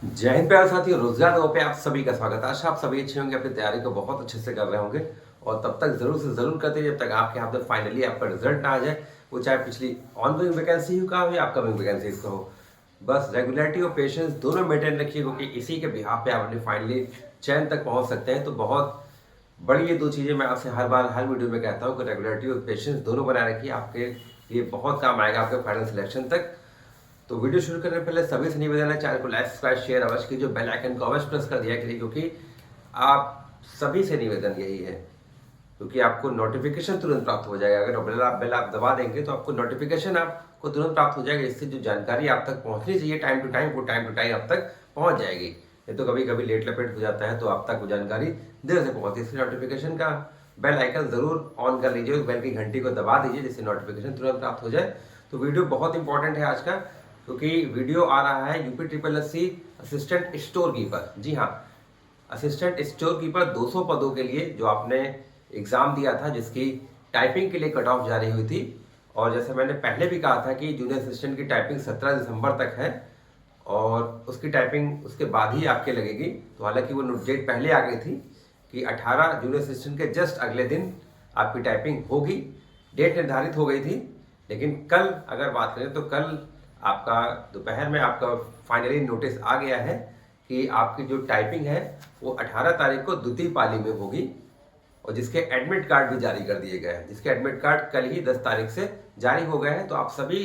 जय हिंद प्यारे साथियों, रोजगार दो पे आप सभी का स्वागत है। आशा आप सभी अच्छे होंगे, अपनी तैयारी को बहुत अच्छे से कर रहे होंगे और तब तक जरूर से जरूर करते हैं जब तक आपके हाथ में फाइनली आपका रिजल्ट ना आ जाए। वो चाहे पिछली ऑनगोइंग वैकेंसी हो का हो या अपकमिंग वैकेंसी का हो, बस रेगुलरिटी और पेशेंस दोनों मेंटेन रखिए, क्योंकि इसी के बिहाफ पे आप अपनी फाइनली चयन तक पहुंच सकते हैं। तो बहुत बड़ी ये दो चीज़ें मैं आपसे हर बार हर वीडियो में कहता हूँ कि रेगुलरिटी और पेशेंस दोनों बनाए रखिए, आपके लिए बहुत काम आएगा आपके फाइनल सिलेक्शन तक। तो वीडियो शुरू करने से पहले सभी से निवेदन है, चैनल को लाइक सब्सक्राइब शेयर अवश्य कीजिए, बेल आइकन को अवश्य प्रेस कर दिया करिए, क्योंकि आप सभी से निवेदन यही है, क्योंकि आपको नोटिफिकेशन तुरंत प्राप्त हो जाएगा। अगर बेल आप दबा देंगे तो आपको नोटिफिकेशन आपको तुरंत प्राप्त हो जाएगा। इससे जो जानकारी आप तक पहुंचनी चाहिए टाइम टू टाइम, वो टाइम टू टाइम आप तक पहुंच जाएगी। ये तो कभी कभी लेट लपेट हो जाता है तो आप तक वो जानकारी देर से पहुंचती है। इसलिए नोटिफिकेशन का बेल आइकन जरूर ऑन कर लीजिए, बेल की घंटी को दबा दीजिए जिससे नोटिफिकेशन तुरंत प्राप्त हो जाए। तो वीडियो बहुत इंपॉर्टेंट है आज का, क्योंकि वीडियो आ रहा है UP triple S C assistant store keeper. जी हाँ, असिस्टेंट स्टोर कीपर 200 पदों के लिए जो आपने एग्ज़ाम दिया था, जिसकी टाइपिंग के लिए कट ऑफ जारी हुई थी। और जैसे मैंने पहले भी कहा था कि जूनियर असिस्टेंट की टाइपिंग 17 दिसंबर तक है और उसकी टाइपिंग उसके बाद ही आपके लगेगी। तो हालांकि वो डेट पहले आ गई थी कि 18 जूनियर असिस्टेंट के जस्ट अगले दिन आपकी टाइपिंग होगी, डेट निर्धारित हो गई थी। लेकिन कल अगर बात करें तो कल आपका दोपहर में आपका फाइनली नोटिस आ गया है कि आपकी जो टाइपिंग है वो 18 तारीख को द्वितीय पाली में होगी, और जिसके एडमिट कार्ड भी जारी कर दिए गए हैं, जिसके एडमिट कार्ड कल ही 10 तारीख से जारी हो गए हैं। तो आप सभी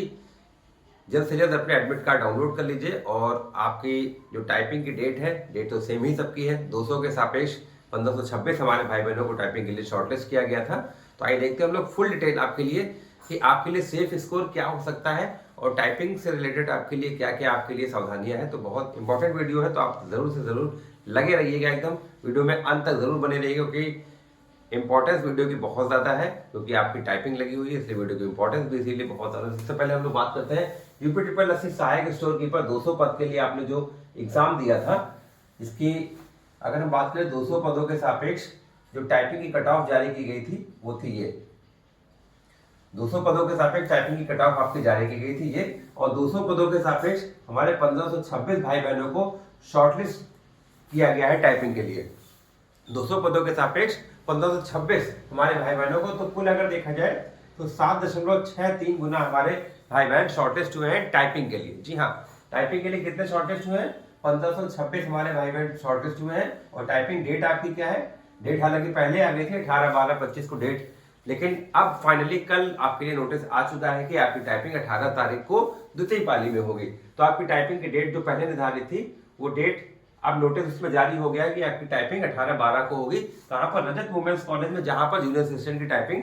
जल्द से जल्द अपने एडमिट कार्ड डाउनलोड कर लीजिए। और आपकी जो टाइपिंग की डेट है, डेट तो सेम ही सबकी है, 200 के सापेक्ष 1526 हमारे भाई बहनों को टाइपिंग के लिए शॉर्टलिस्ट किया गया था। तो आइए देखते हैं हम लोग फुल डिटेल आपके लिए कि आपके लिए सेफ स्कोर क्या हो सकता है और टाइपिंग से रिलेटेड आपके लिए क्या क्या आपके लिए सावधानियां हैं। तो बहुत इंपॉर्टेंट वीडियो है, तो आप जरूर से जरूर लगे रहिएगा, एकदम वीडियो में अंत तक जरूर बने रहिएगा, क्योंकि इंपॉर्टेंस वीडियो की बहुत ज़्यादा है, क्योंकि आपकी टाइपिंग लगी हुई है, इसलिए वीडियो की इंपॉर्टेंस भी इसीलिए बहुत ज़्यादा है। सबसे पहले हम लोग बात करते हैं यूपी ट्रिपल एस सी सहायक स्टोर कीपर 200 पद के लिए आपने जो एग्जाम दिया था, इसकी अगर हम बात करें 200 पदों के सापेक्ष जो टाइपिंग की कट ऑफ जारी की गई थी वो थी ये। 200 पदों के सापेक्ष टाइपिंग की कट ऑफ आपकी जारी की गई थी ये, और 200 पदों के सापेक्ष हमारे 1526 भाई बहनों को शॉर्टलिस्ट किया गया है टाइपिंग के लिए। 200 पदों के सापेक्ष 1526 हमारे भाई बहनों को, तो कुल अगर देखा जाए तो 7.63 गुना हमारे भाई बहन शॉर्टेस्ट हुए हैं टाइपिंग के लिए। जी हाँ, टाइपिंग के लिए कितने शॉर्टेस्ट हुए हैं? 1526 हमारे भाई बहन शॉर्टेस्ट हुए हैं। और टाइपिंग डेट आपकी क्या है? डेट हालांकि पहले आ गई थी 18/12/25 को डेट, लेकिन अब फाइनली कल आपके लिए नोटिस आ चुका है कि आपकी टाइपिंग 18 तारीख को द्वितीय पाली में होगी। तो आपकी टाइपिंग की डेट जो पहले निर्धारित थी वो डेट अब नोटिस उसमें जारी हो गया कि आपकी टाइपिंग 18/12 को होगी। कहाँ पर? रजत वुमेन्स कॉलेज में, जहां पर जूनियर असिस्टेंट की टाइपिंग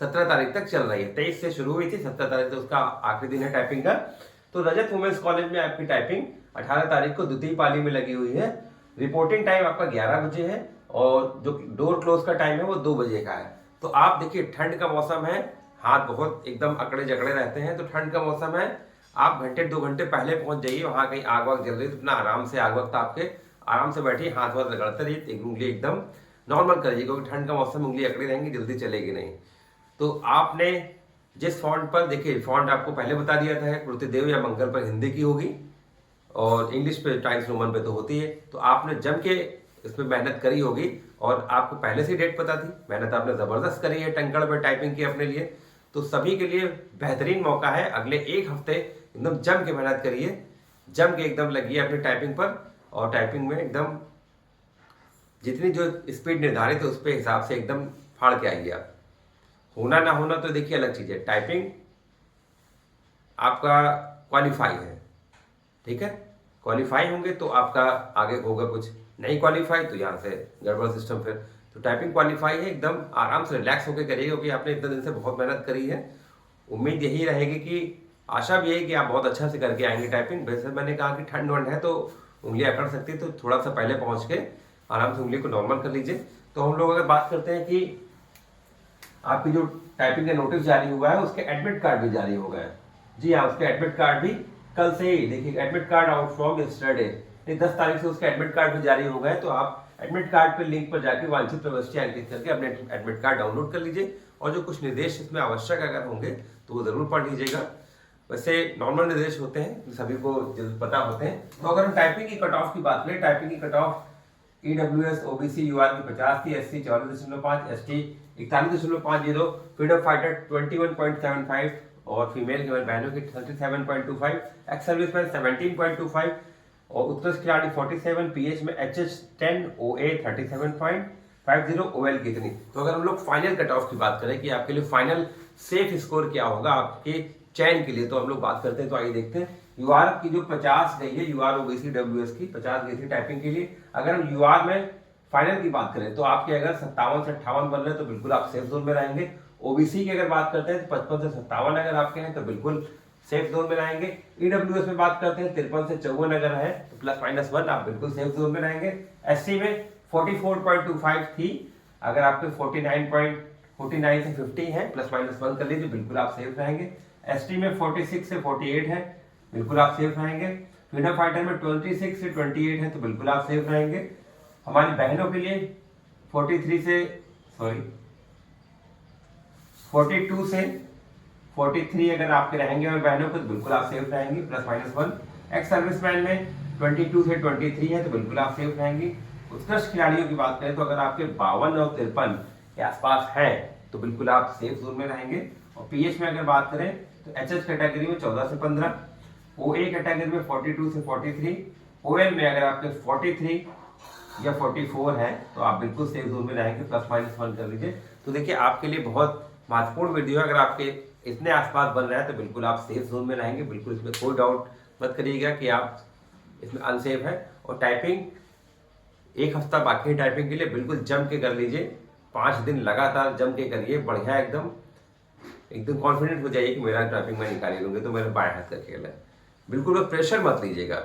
17 तारीख तक चल रही है। 23 से शुरू हुई थी, 17 तारीख तक उसका आखिरी दिन है टाइपिंग का। तो रजत वुमेन्स कॉलेज में आपकी टाइपिंग 18 तारीख को द्वितीय पाली में लगी हुई है। रिपोर्टिंग टाइम आपका 11 बजे है और जो डोर क्लोज का टाइम है वो 2 बजे का है। तो आप देखिए, ठंड का मौसम है, हाथ बहुत एकदम अकड़े जकड़े रहते हैं, तो ठंड का मौसम है, आप घंटे 2 घंटे पहले पहुंच जाइए। वहां कहीं आग वाग जल रही है तो अपना आराम से आग वक्त आपके आराम से बैठिए, हाथ वाथ रगड़ते रहिए, एक उंगली एकदम नॉर्मल करिए, क्योंकि ठंड का मौसम उंगली अकड़ी रहेंगी, जल्दी चलेगी नहीं। तो आपने जिस फॉन्ट पर, देखिए फॉन्ट आपको पहले बता दिया था, पृथ्वीदेव या मंगल पर हिंदी की होगी और इंग्लिश पे टाइम्स रोमन पे तो होती है। तो आपने जम के इसमें मेहनत करी होगी और आपको पहले से डेट पता थी, मेहनत आपने ज़बरदस्त करी है, टंकड़ पर टाइपिंग की अपने लिए। तो सभी के लिए बेहतरीन मौका है, अगले एक हफ्ते एकदम जम के मेहनत करिए, जम के एकदम लगिए अपनी टाइपिंग पर, और टाइपिंग में एकदम जितनी जो स्पीड निर्धारित है उस पर हिसाब से एकदम फाड़ के आइए आप। होना ना होना तो देखिए अलग चीज़ है, टाइपिंग आपका क्वालिफाई है, ठीक है? क्वालिफाई होंगे तो आपका आगे होगा कुछ, नहीं क्वालिफाई तो यहाँ से गड़बड़ सिस्टम फिर। तो टाइपिंग क्वालिफाई है, एकदम आराम से रिलैक्स होकर करिएगा, क्योंकि आपने इतने दिन से बहुत मेहनत करी है। उम्मीद यही रहेगी कि, आशा भी यही कि आप बहुत अच्छा से करके आएंगे टाइपिंग। वैसे मैंने कहा कि ठंड वंड है तो उंगलियां अकड़ सकती है, तो थोड़ा सा पहले पहुंच के आराम से उंगली को नॉर्मल कर लीजिए। तो हम लोग अगर बात करते हैं कि आपकी जो टाइपिंग का नोटिस जारी हुआ है उसके एडमिट कार्ड भी जारी हो गए हैं। जी हाँ, उसके एडमिट कार्ड भी कल से ही, देखिए admit card out from yesterday, 10 तारीख से उसके एडमिट कार्ड भी जारी हो गए। तो आप एडमिट कार्ड पे लिंक पर जाके वांछित प्रविष्टियां अंकित करके अपने एडमिट कार्ड डाउनलोड कर लीजिए, और जो कुछ निर्देश इसमें आवश्यक अगर होंगे तो वो जरूर पढ़ लीजिएगा। वैसे नॉर्मल निर्देश होते हैं, सभी को जल्द पता होते हैं। तो अगर हम टाइपिंग की कट ऑफ की बात करें, टाइपिंग की cut off EWS OBC UR की 50 थी, SC 44.5, ST 41.50, फ्रीडम फाइटर 21.75 और फीमेल केवल बहनों की 37.25, एक्स सर्विसमैन 17.25 और उत्कृष्ट खिलाड़ी 47, PH में HH 10, OA 37.50, OL कितनी। तो अगर हम लोग फाइनल कट ऑफ की बात करें कि आपके लिए फाइनल सेफ स्कोर क्या होगा आपके चयन के लिए, तो हम लोग बात करते हैं। तो आइए देखते हैं। यूआर की जो 50 गई है, यूआर ओबीसी डब्ल्यूएस की 50 गई थी टाइपिंग के लिए। अगर हम यूआर में फाइनल की बात करें तो आपके अगर 57 से 58 बन रहे तो बिल्कुल आप सेफ जोन में रहेंगे। ओबीसी की अगर बात करते हैं तो 55 से 57 अगर आपके हैं तो बिल्कुल सेफ जोन में रहेंगे। ईडब्ल्यूएस में बात करते हैं 53 से 54 अगर है तो ±1 आप बिल्कुल सेफ जोन में रहेंगे। एससी में 44.25 थी, अगर आपके 49 से 50 है ±1 कर लीजिए, बिल्कुल आप सेफ रहेंगे। एसटी में 46 से 48 है, बिल्कुल आप सेफ रहेंगे। फ्रीडम फाइटर में 26 से 28 है तो बिल्कुल आप सेफ रहेंगे। हमारी बहनों के लिए 42 से 43 अगर आपके रहेंगे और बहनों को तो बिल्कुल आप सेफ रहेंगे ±1। एक्स सर्विसमैन में 22 से 23 है तो बिल्कुल आप सेफ रहेंगे। उत्कृष्ट खिलाड़ियों की बात करें तो अगर आपके 52 और 53 के आसपास है तो बिल्कुल आप सेफ जोन में रहेंगे। और पीएच में अगर बात करें तो एचएच कैटेगरी में 14 से 15, ओए कैटेगरी में 42 से 43, ओएल में अगर आपके 43 या 44 है तो आप बिल्कुल सेफ जोन में रहेंगे ±1 कर लीजिए। तो देखिए आपके लिए बहुत महत्वपूर्ण वीडियो है। अगर आपके इतने आसपास बन रहा है तो बिल्कुल आप सेफ जोन में रहेंगे, बिल्कुल इसमें कोई डाउट मत करिएगा कि आप इसमें अनसेफ है। और टाइपिंग एक हफ्ता बाकी है टाइपिंग के लिए, बिल्कुल जम के कर लीजिए, 5 दिन लगातार जम के करिए, बढ़िया एकदम कॉन्फिडेंट हो जाइए कि मेरा टाइपिंग मैं निकाल लूंगी तो मेरे बाएं हाथ का खेल है। बिल्कुल प्रेशर मत लीजिएगा,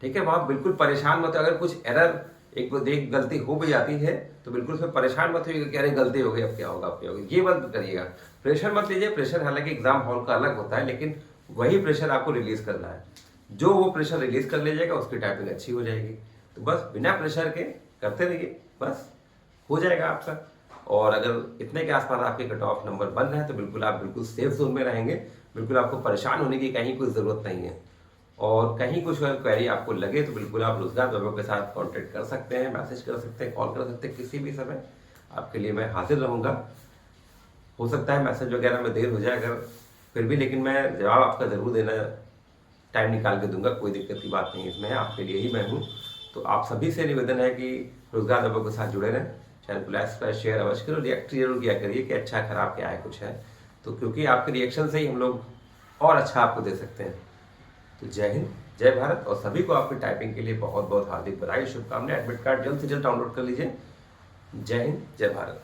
ठीक है। वहाँ बिल्कुल परेशान मत, अगर कुछ एरर एक गलती हो भी जाती है तो बिल्कुल उसमें परेशान मत होइएगा कि अरे गलती हो गई अब क्या होगा, ये मत करिएगा। प्रेशर मत लीजिए। प्रेशर हालांकि एग्जाम हॉल का अलग होता है, लेकिन वही प्रेशर आपको रिलीज करना है। जो वो प्रेशर रिलीज कर लीजिएगा उसकी टाइपिंग अच्छी हो जाएगी। तो बस बिना प्रेशर के करते रहिए, बस हो जाएगा आपका। और अगर इतने के आसपास आपके कट ऑफ नंबर बन रहे हैं तो बिल्कुल आप बिल्कुल सेफ जोन में रहेंगे, बिल्कुल आपको परेशान होने की कहीं कोई ज़रूरत नहीं है। और कहीं कुछ अगर क्वेरी आपको लगे तो बिल्कुल आप रोजगार विभाग के साथ कांटेक्ट कर सकते हैं, मैसेज कर सकते हैं, कॉल कर सकते हैं, किसी भी समय आपके लिए मैं हाजिर रहूँगा। हो सकता है मैसेज वगैरह में देर हो जाए अगर फिर भी, लेकिन मैं जवाब आपका ज़रूर देना टाइम निकाल के दूंगा, कोई दिक्कत की बात नहीं इसमें है, आपके लिए ही मैं हूँ। तो आप सभी से निवेदन है कि रोजगार विभाग के साथ जुड़े रहें, चैनल को लाइक शेयर अवश्य करो, रिएक्ट जरूर किया करिए कि अच्छा खराब क्या है कुछ है तो, क्योंकि आपके रिएक्शन से ही हम लोग और अच्छा आपको दे सकते हैं। तो जय हिंद, जय भारत। और सभी को आपकी टाइपिंग के लिए बहुत बहुत हार्दिक बधाई, शुभकामनाएं। एडमिट कार्ड जल्द से जल्द डाउनलोड कर लीजिए। जय हिंद, जय भारत।